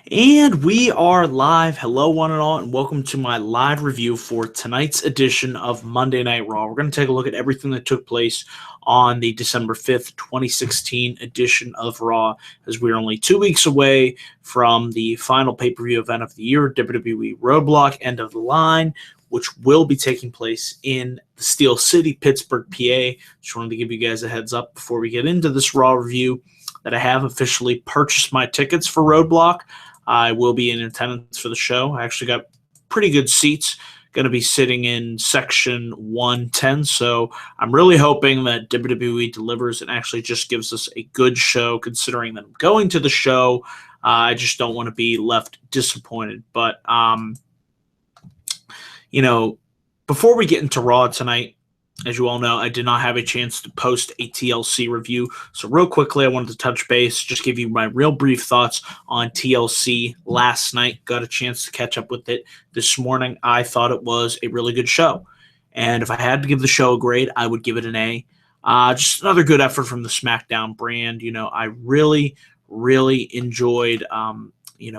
And we are live. Hello, one and all, and welcome to my live review for tonight's edition of Monday Night Raw. We're going to take a look at everything that took place on the December 5th, 2016 edition of Raw, as we're only 2 weeks away from the final pay-per-view event of the year, WWE Roadblock End of the Line, which will be taking place in the Steel City, Pittsburgh, PA. Just wanted to give you guys a heads up before we get into this Raw review that I have officially purchased my tickets for Roadblock. I will be in attendance for the show. I actually got pretty good seats. Going to be sitting in section 110. So I'm really hoping that WWE delivers and actually just gives us a good show, considering that I'm going to the show. I just don't want to be left disappointed. But, before we get into Raw tonight, as you all know, I did not have a chance to post a TLC review. So real quickly, I wanted to touch base, just give you my real brief thoughts on TLC last night. Got a chance to catch up with it this morning. I thought it was a really good show. And if I had to give the show a grade, I would give it an A. Just another good effort from the SmackDown brand. I really, really enjoyed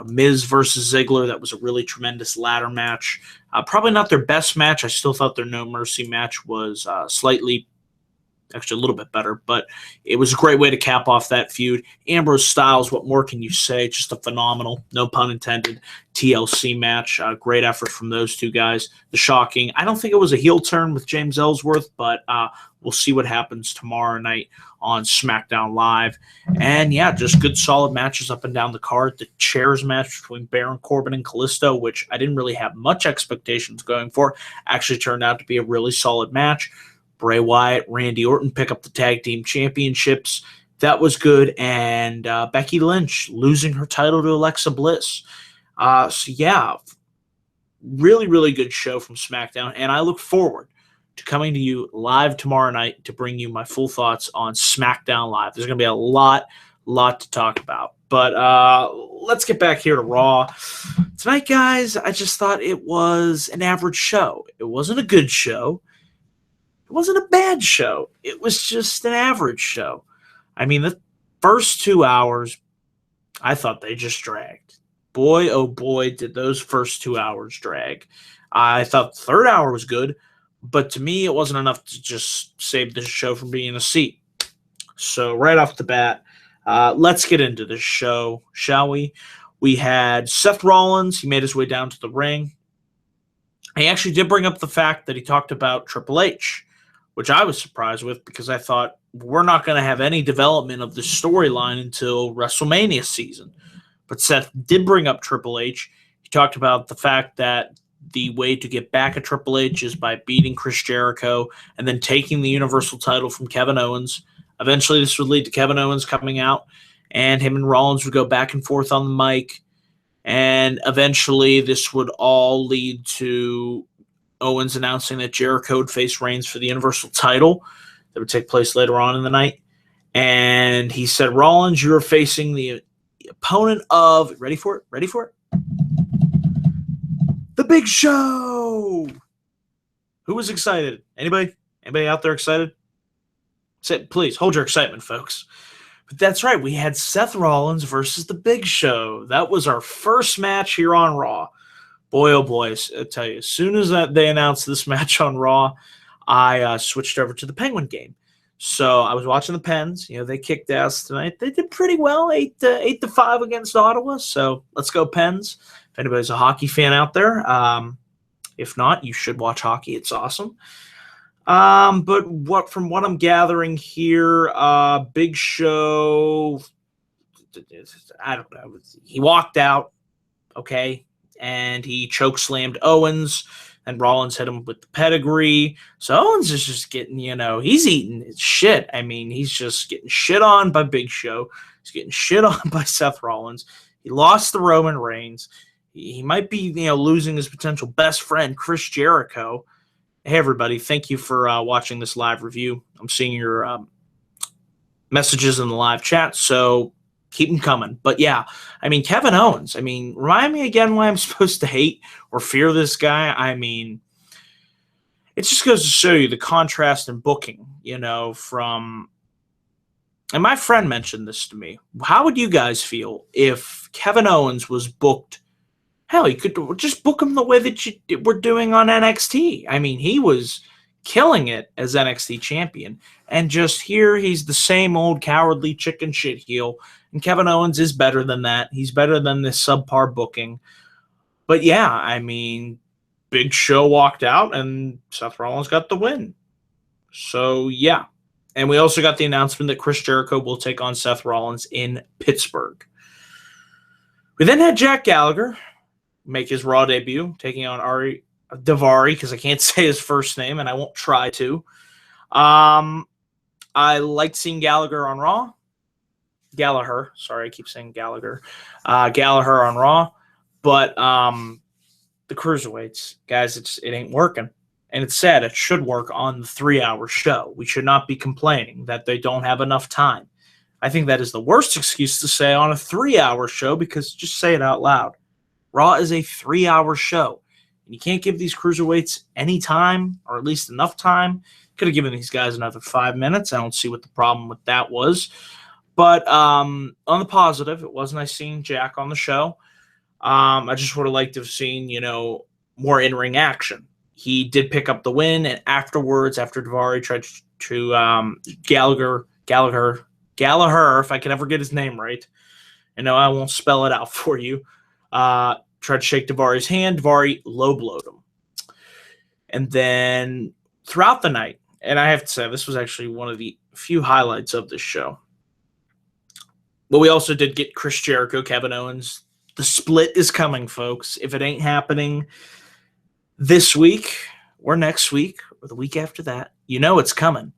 Miz versus Ziggler. That was a really tremendous ladder match. Probably not their best match. I still thought their No Mercy match was actually a little bit better, but it was a great way to cap off that feud. Ambrose Styles, what more can you say? Just a phenomenal, no pun intended, TLC match. Great effort from those two guys. The shocking, I don't think it was a heel turn with James Ellsworth, but we'll see what happens tomorrow night on SmackDown Live. And yeah, just good solid matches up and down the card. The chairs match between Baron Corbin and Kalisto, which I didn't really have much expectations going for, actually turned out to be a really solid match. Bray Wyatt, Randy Orton pick up the tag team championships. That was good. And Becky Lynch losing her title to Alexa Bliss. So yeah, really, really good show from SmackDown. And I look forward to coming to you live tomorrow night to bring you my full thoughts on SmackDown Live. There's going to be a lot to talk about. But let's get back here to Raw. Tonight, guys, I just thought it was an average show. It wasn't a good show. It wasn't a bad show. It was just an average show. I mean, the first 2 hours, I thought they just dragged. Boy, oh boy, did those first 2 hours drag. I thought the third hour was good, but to me, it wasn't enough to just save this show from being a seat. So right off the bat, let's get into this show, shall we? We had Seth Rollins. He made his way down to the ring. He actually did bring up the fact that he talked about Triple H, which I was surprised with because I thought we're not going to have any development of the storyline until WrestleMania season. But Seth did bring up Triple H. He talked about the fact that the way to get back at Triple H is by beating Chris Jericho and then taking the Universal title from Kevin Owens. Eventually, this would lead to Kevin Owens coming out, and him and Rollins would go back and forth on the mic. And eventually, this would all lead to Owens announcing that Jericho would face Reigns for the Universal title. That would take place later on in the night. And he said, Rollins, you're facing the opponent of, ready for it? The Big Show! Who was excited? Anybody? Anybody out there excited? Please, hold your excitement, folks. But that's right, we had Seth Rollins versus The Big Show. That was our first match here on Raw. Boy, oh boy, I tell you, as soon as they announced this match on Raw, I switched over to the Penguin game. So I was watching the Pens. They kicked ass tonight. They did pretty well, 8-5 against Ottawa. So let's go Pens. If anybody's a hockey fan out there, if not, you should watch hockey. It's awesome. But from what I'm gathering here, Big Show, I don't know. He walked out, okay, and he chokeslammed Owens, and Rollins hit him with the pedigree. So Owens is just getting, he's eating his shit. I mean, he's just getting shit on by Big Show. He's getting shit on by Seth Rollins. He lost the Roman Reigns. He might be, losing his potential best friend, Chris Jericho. Hey, everybody. Thank you for watching this live review. I'm seeing your messages in the live chat, so keep them coming. But yeah, I mean, Kevin Owens, remind me again why I'm supposed to hate or fear this guy. It just goes to show you the contrast in booking, from, and my friend mentioned this to me. How would you guys feel if Kevin Owens was booked, hell, you could just book him the way that you were doing on NXT. I mean, he was killing it as NXT champion. And just here, he's the same old cowardly chicken shit heel. And Kevin Owens is better than that. He's better than this subpar booking. But yeah, I mean, Big Show walked out and Seth Rollins got the win. So yeah. And we also got the announcement that Chris Jericho will take on Seth Rollins in Pittsburgh. We then had Jack Gallagher make his Raw debut, taking on Ari Daivari, because I can't say his first name, and I won't try to. I liked seeing Gallagher on Raw. Gallagher. Sorry, I keep saying Gallagher. Gallagher on Raw. But the cruiserweights, guys, it ain't working. And it's sad. It should work on the 3-hour show. We should not be complaining that they don't have enough time. I think that is the worst excuse to say on a 3-hour show, because just say it out loud. Raw is a 3-hour show. And you can't give these cruiserweights any time, or at least enough time. Could have given these guys another 5 minutes. I don't see what the problem with that was. But on the positive, it was nice seeing Jack on the show. I just would have liked to have seen, more in-ring action. He did pick up the win, and afterwards, after Daivari tried to Gallagher, if I can ever get his name right, I won't spell it out for you, tried to shake Daivari's hand. Daivari low-blowed him. And then throughout the night, and I have to say, this was actually one of the few highlights of this show, but we also did get Chris Jericho, Kevin Owens. The split is coming, folks. If it ain't happening this week or next week or the week after that, it's coming,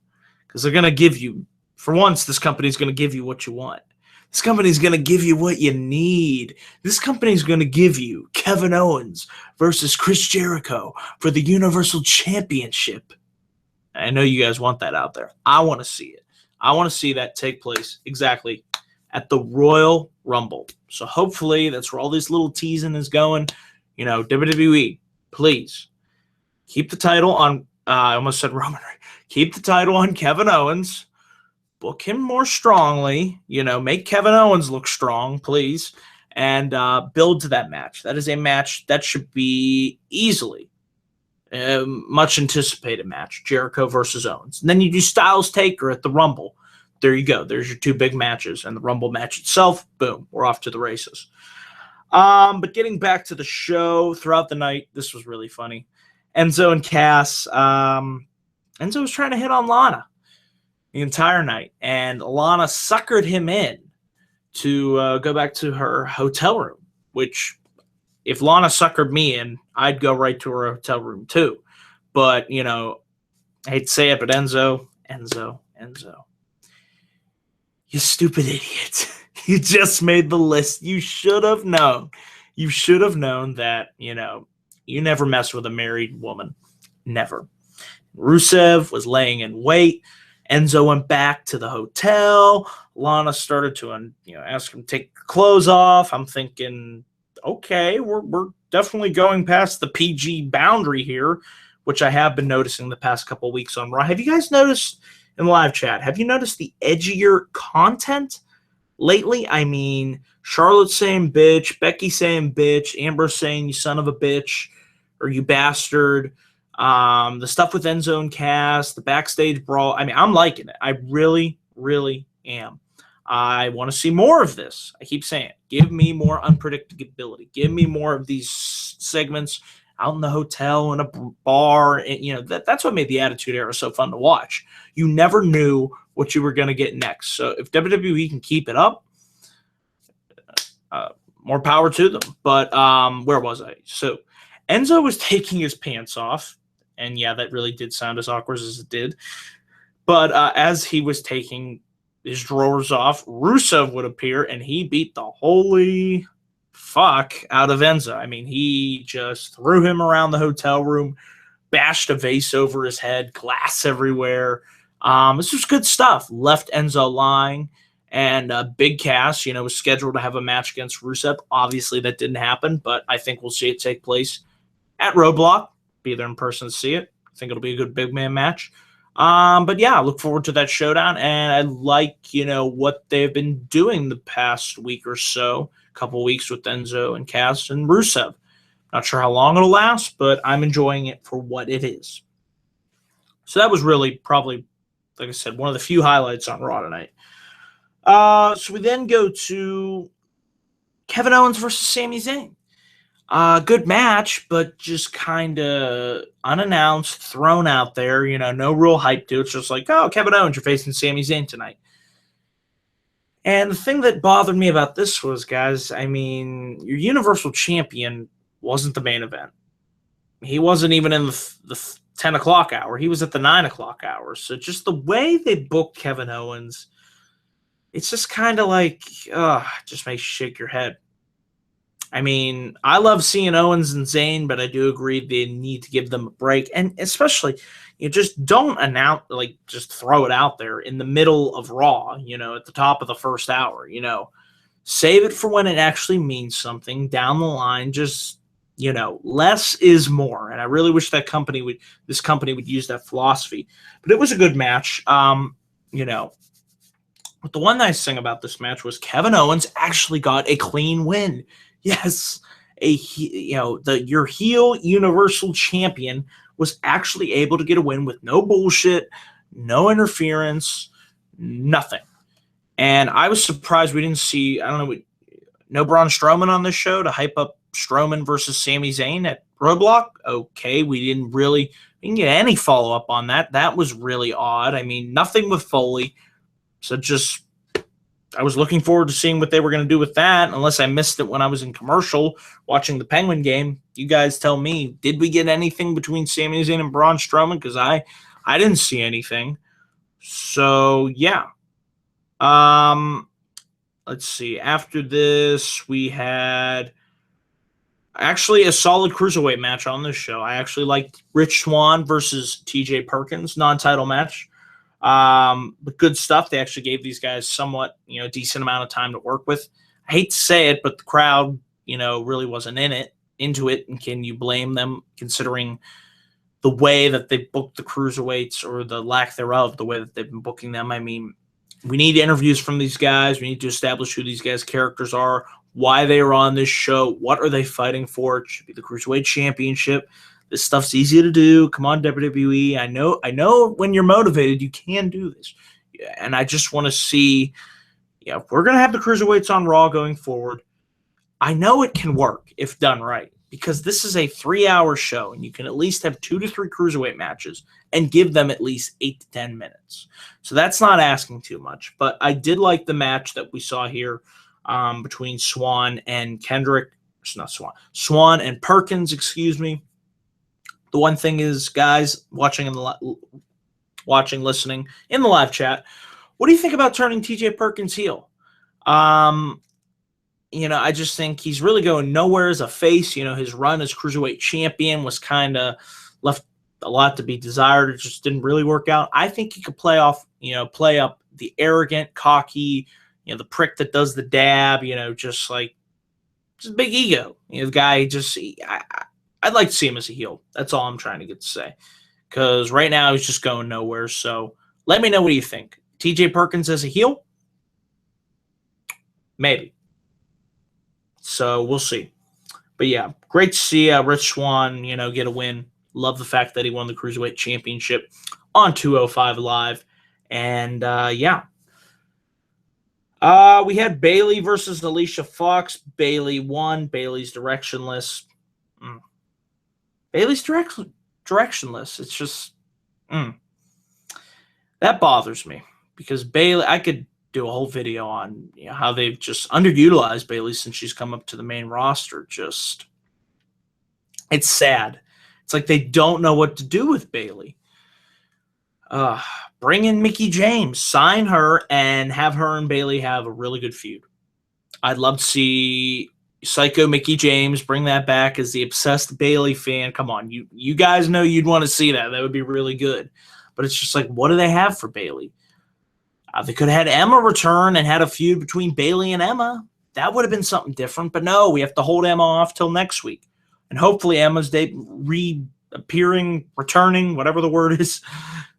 because they're going to give you, for once, this company's going to give you what you want. This company's going to give you what you need. This company's going to give you Kevin Owens versus Chris Jericho for the Universal Championship. I know you guys want that out there. I want to see it. I want to see that take place exactly at the Royal Rumble. So hopefully that's where all this little teasing is going. WWE, please keep the title on, I almost said Roman Reigns. Keep the title on Kevin Owens. Book him more strongly. Make Kevin Owens look strong, please. And build to that match. That is a match that should be easily a much anticipated match. Jericho versus Owens. And then you do Styles Taker at the Rumble. There you go. There's your two big matches. And the Rumble match itself, boom, we're off to the races. But getting back to the show, throughout the night, this was really funny. Enzo and Cass. Enzo was trying to hit on Lana the entire night. And Lana suckered him in to go back to her hotel room, which if Lana suckered me in, I'd go right to her hotel room too. But, I hate to say it, but Enzo. You stupid idiot. You just made the list. You should have known. You should have known that, you never mess with a married woman. Never. Rusev was laying in wait. Enzo went back to the hotel. Lana started to, ask him to take clothes off. I'm thinking, okay, we're definitely going past the PG boundary here, which I have been noticing the past couple of weeks on Raw. Have you guys noticed in the live chat? Have you noticed the edgier content lately? I mean, Charlotte saying bitch, Becky saying bitch, Amber saying you son of a bitch or you bastard. The stuff with Enzo and Cass, the backstage brawl. I mean, I'm liking it. I really, really am. I want to see more of this. I keep saying it. Give me more unpredictability. Give me more of these segments out in the hotel, in a bar. And, that's what made the Attitude Era so fun to watch. You never knew what you were going to get next. So if WWE can keep it up, more power to them. But where was I? So Enzo was taking his pants off. And yeah, that really did sound as awkward as it did. But as he was taking his drawers off, Rusev would appear, and he beat the holy fuck out of Enzo. I mean, he just threw him around the hotel room, bashed a vase over his head, glass everywhere. This was good stuff. Left Enzo lying. And Big Cass, was scheduled to have a match against Rusev. Obviously, that didn't happen, but I think we'll see it take place at Roadblock. Be there in person to see it. I think it'll be a good big man match. But yeah, I look forward to that showdown, and I like, what they've been doing the past week or so, couple weeks with Enzo and Cass and Rusev. Not sure how long it'll last, but I'm enjoying it for what it is. So that was really probably, like I said, one of the few highlights on Raw tonight. So we then go to Kevin Owens versus Sami Zayn. Good match, but just kind of unannounced, thrown out there. No real hype to it. It's just like, oh, Kevin Owens, you're facing Sami Zayn tonight. And the thing that bothered me about this was, guys, I mean, your Universal Champion wasn't the main event. He wasn't even in the 10 o'clock hour. He was at the 9 o'clock hour. So just the way they booked Kevin Owens, it's just kind of like, just makes you shake your head. I mean, I love seeing Owens and Zayn, but I do agree they need to give them a break. And especially, you just don't announce, just throw it out there in the middle of Raw, at the top of the first hour, Save it for when it actually means something down the line. Just, less is more. And I really wish this company would use that philosophy. But it was a good match. But the one nice thing about this match was Kevin Owens actually got a clean win. Yes, your heel Universal Champion was actually able to get a win with no bullshit, no interference, nothing. And I was surprised we didn't see, no Braun Strowman on this show to hype up Strowman versus Sami Zayn at Roadblock. Okay, we didn't get any follow-up on that. That was really odd. I mean, nothing with Foley. So I was looking forward to seeing what they were going to do with that, unless I missed it when I was in commercial watching the Penguin game. You guys tell me, did we get anything between Sami Zayn and Braun Strowman? Because I didn't see anything. So, yeah. Let's see. After this, we had actually a solid cruiserweight match on this show. I actually liked Rich Swann versus TJ Perkins, non-title match. But good stuff. They actually gave these guys somewhat, decent amount of time to work with. I hate to say it, but the crowd, really wasn't into it. And can you blame them considering the way that they booked the cruiserweights, or the lack thereof, the way that they've been booking them? I mean, we need interviews from these guys. We need to establish who these guys' characters are, why they are on this show, what are they fighting for. It should be the Cruiserweight Championship. This stuff's easy to do. Come on, WWE. I know when you're motivated, you can do this. And I just want to see, if we're going to have the Cruiserweights on Raw going forward, I know it can work if done right, because this is a 3-hour show, and you can at least have 2 to 3 Cruiserweight matches and give them at least 8 to 10 minutes. So that's not asking too much. But I did like the match that we saw here between Swann and Kendrick. It's not Swann. Swann and Perkins, excuse me. The one thing is, guys, listening in the live chat, what do you think about turning TJ Perkins heel? I just think he's really going nowhere as a face. His run as Cruiserweight Champion was kind of left a lot to be desired. It just didn't really work out. I think he could play up the arrogant, cocky, the prick that does the dab, just big ego. The guy I'd like to see him as a heel. That's all I'm trying to get to say. Because right now he's just going nowhere. So let me know what you think. TJ Perkins as a heel? Maybe. So we'll see. But yeah, great to see Rich Swann, get a win. Love the fact that he won the Cruiserweight Championship on 205 Live. And yeah. We had Bayley versus Alicia Fox. Bayley won. Bayley's directionless. Bayley's directionless. It's just that bothers me, because Bayley, I could do a whole video on how they've just underutilized Bayley since she's come up to the main roster. Just, it's sad. It's like they don't know what to do with Bayley. Bring in Mickie James, sign her, and have her and Bayley have a really good feud. I'd love to see Psycho Mickie James, bring that back as the obsessed Bayley fan. Come on, you guys know you'd want to see that. That would be really good. But it's just like, what do they have for Bayley? They could have had Emma return and had a feud between Bayley and Emma. That would have been something different. But no, we have to hold Emma off till next week. And hopefully Emma's reappearing, returning, whatever the word is,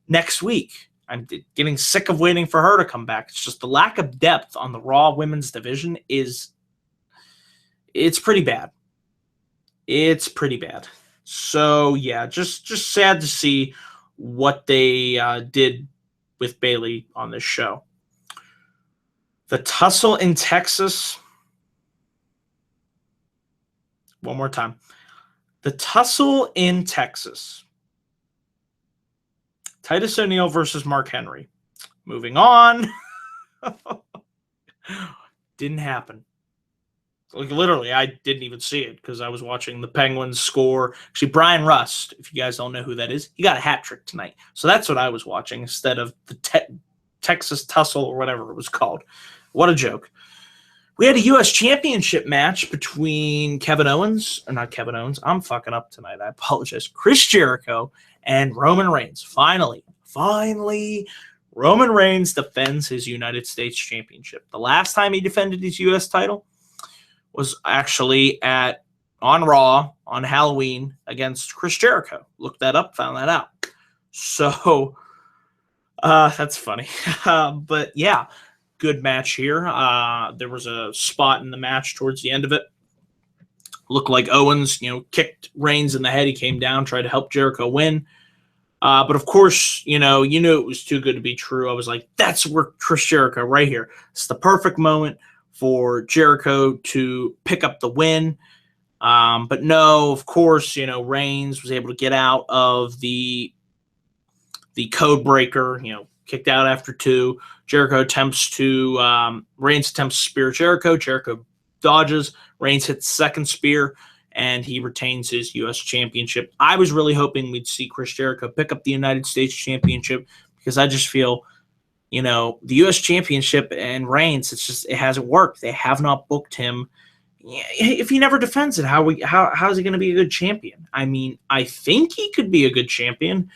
next week. I'm getting sick of waiting for her to come back. It's just the lack of depth on the Raw women's division is It's pretty bad. It's pretty bad. So yeah, just sad to see what they did with Bayley on this show. The tussle in Texas. One more time. The tussle in Texas. Titus O'Neil versus Mark Henry. Moving on. Didn't happen. Like, literally, I didn't even see it because I was watching the Penguins score. Actually, Brian Rust, if you guys don't know who that is, he got a hat trick tonight. So that's what I was watching instead of the Texas tussle or whatever it was called. What a joke. We had a U.S. Championship match between Kevin Owens, or not Kevin Owens, I'm fucking up tonight, I apologize, Chris Jericho and Roman Reigns. Finally, Roman Reigns defends his United States Championship. The last time he defended his U.S. title was actually on Raw on Halloween against Chris Jericho. Looked that up, found that out. So that's funny. But yeah, good match here. There was a spot in the match towards the end of it. Looked like Owens, kicked Reigns in the head. He came down, tried to help Jericho win. But of course, you knew it was too good to be true. I was like, that's where Chris Jericho right here. It's the perfect moment for Jericho to pick up the win. But no, of course, Reigns was able to get out of the code breaker, kicked out after 2. Jericho Reigns attempts to spear Jericho. Jericho dodges. Reigns hits second spear, and he retains his U.S. Championship. I was really hoping we'd see Chris Jericho pick up the United States Championship because I just feel, the U.S. Championship and Reigns, it hasn't worked. They have not booked him. If he never defends it, how is he going to be a good champion? I mean, I think he could be a good champion.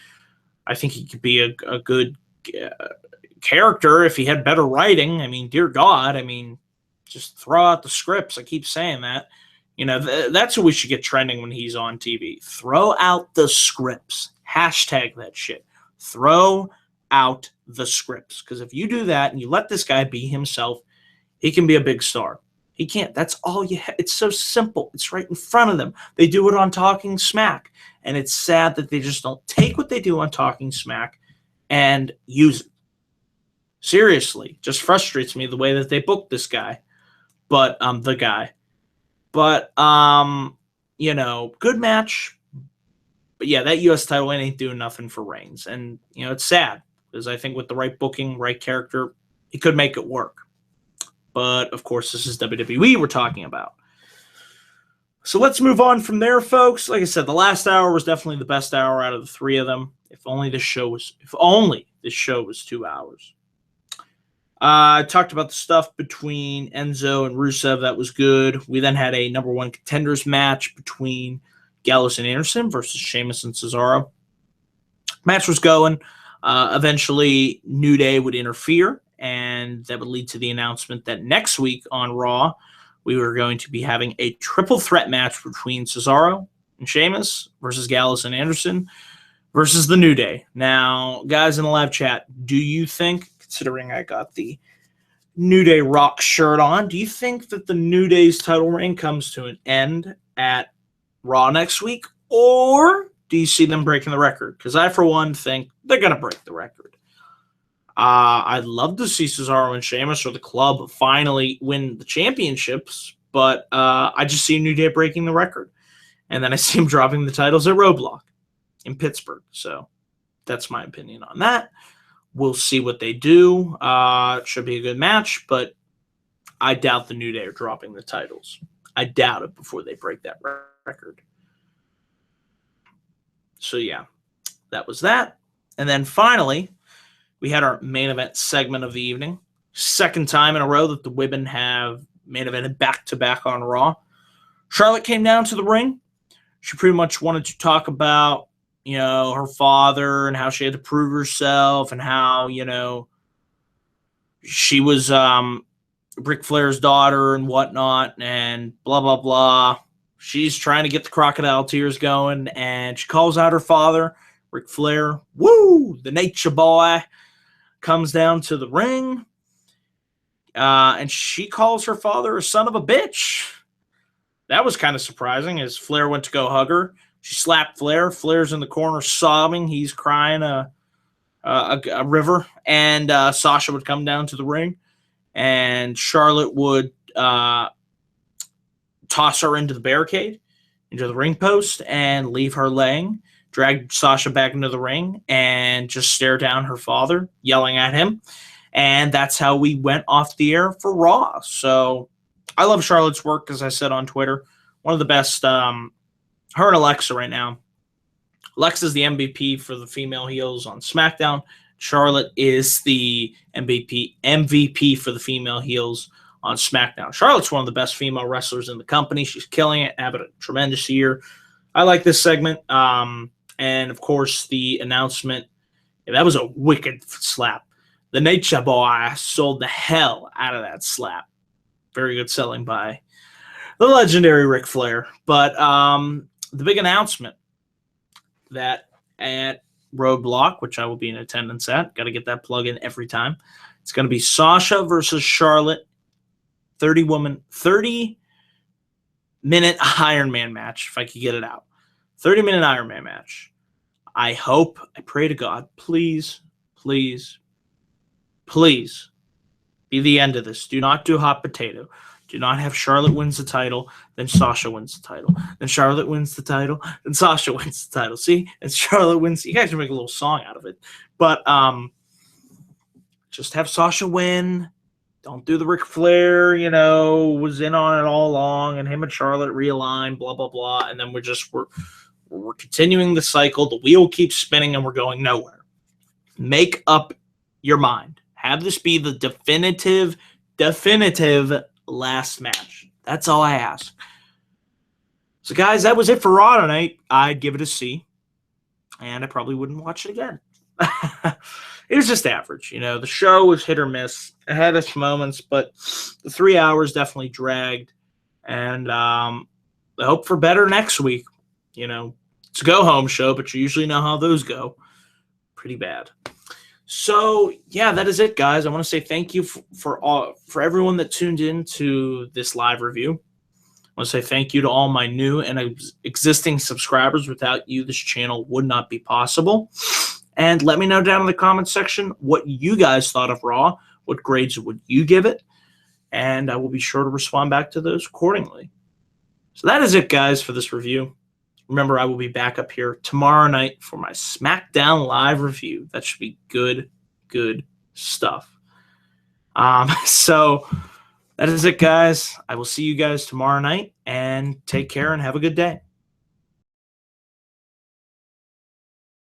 I think he could be a good character if he had better writing. I mean, dear God, just throw out the scripts. I keep saying that. That's what we should get trending when he's on TV. Throw out the scripts. Hashtag that shit. Throw out the scripts. Because if you do that and you let this guy be himself, he can be a big star. He can't. That's all you have. It's so simple. It's right in front of them. They do it on Talking Smack. And it's sad that they just don't take what they do on Talking Smack and use it. Seriously. Just frustrates me the way that they booked this guy. But, the guy. But, good match. But yeah, that U.S. title ain't doing nothing for Reigns. And, it's sad because I think with the right booking, right character, he could make it work. But, of course, this is WWE we're talking about. So let's move on from there, folks. Like I said, the last hour was definitely the best hour out of the 3 of them. If only this show was 2 hours. I talked about the stuff between Enzo and Rusev. That was good. We then had a number 1 contenders match between Gallows and Anderson versus Sheamus and Cesaro. Match was going. Eventually, New Day would interfere, and that would lead to the announcement that next week on Raw, we were going to be having a triple threat match between Cesaro and Sheamus versus Gallows and Anderson versus the New Day. Now, guys in the live chat, do you think, considering I got the New Day Rock shirt on, do you think that the New Day's title reign comes to an end at Raw next week? Or do you see them breaking the record? Because I, for one, think they're going to break the record. I'd love to see Cesaro and Sheamus or the club finally win the championships, but I just see New Day breaking the record. And then I see them dropping the titles at Roadblock in Pittsburgh. So that's my opinion on that. We'll see what they do. It should be a good match, but I doubt the New Day are dropping the titles. I doubt it before they break that record. So, yeah, that was that. And then finally, we had our main event segment of the evening. Second time in a row that the women have main evented back-to-back on Raw. Charlotte came down to the ring. She pretty much wanted to talk about, her father and how she had to prove herself and how, she was Ric Flair's daughter and whatnot and blah, blah, blah. She's trying to get the crocodile tears going, and she calls out her father, Ric Flair. Woo! The nature boy comes down to the ring, and she calls her father a son of a bitch. That was kind of surprising as Flair went to go hug her. She slapped Flair. Flair's in the corner sobbing. He's crying a river. And Sasha would come down to the ring. And Charlotte would toss her into the barricade, into the ring post, and leave her laying. Drag Sasha back into the ring and just stare down her father, yelling at him. And that's how we went off the air for Raw. So I love Charlotte's work, as I said on Twitter. One of the best. Her and Alexa right now. Alexa's the MVP for the female heels on SmackDown. Charlotte is the MVP for the female heels on SmackDown. Charlotte's one of the best female wrestlers in the company. She's killing it, having a tremendous year. I like this segment. And, of course, the announcement. Yeah, that was a wicked slap. The Nature Boy sold the hell out of that slap. Very good selling by the legendary Ric Flair. But the big announcement that at Roadblock, which I will be in attendance at, got to get that plug in every time. It's going to be Sasha versus Charlotte, 30-minute Iron Man match, if I could get it out. 30-minute Iron Man match. I hope, I pray to God, please, please, please be the end of this. Do not do hot potato. Do not have Charlotte wins the title, then Sasha wins the title. Then Charlotte wins the title, then Sasha wins the title. See? And Charlotte wins. You guys can make a little song out of it. But just have Sasha win. Don't do the Ric Flair, was in on it all along, and him and Charlotte realign, blah, blah, blah. And then we're continuing the cycle. The wheel keeps spinning, and we're going nowhere. Make up your mind. Have this be the definitive last match. That's all I ask. So, guys, that was it for Raw tonight. I'd give it a C, and I probably wouldn't watch it again. It was just average. The show was hit or miss. It had its moments, but the 3 hours definitely dragged, and I hope for better next week. It's a go-home show, but you usually know how those go. Pretty bad. So, yeah, that is it, guys. I want to say thank you for everyone that tuned in to this live review. I want to say thank you to all my new and existing subscribers. Without you, this channel would not be possible. And let me know down in the comments section what you guys thought of Raw. What grades would you give it? And I will be sure to respond back to those accordingly. So that is it, guys, for this review. Remember, I will be back up here tomorrow night for my SmackDown Live review. That should be good stuff. So that is it, guys. I will see you guys tomorrow night, and take care and have a good day.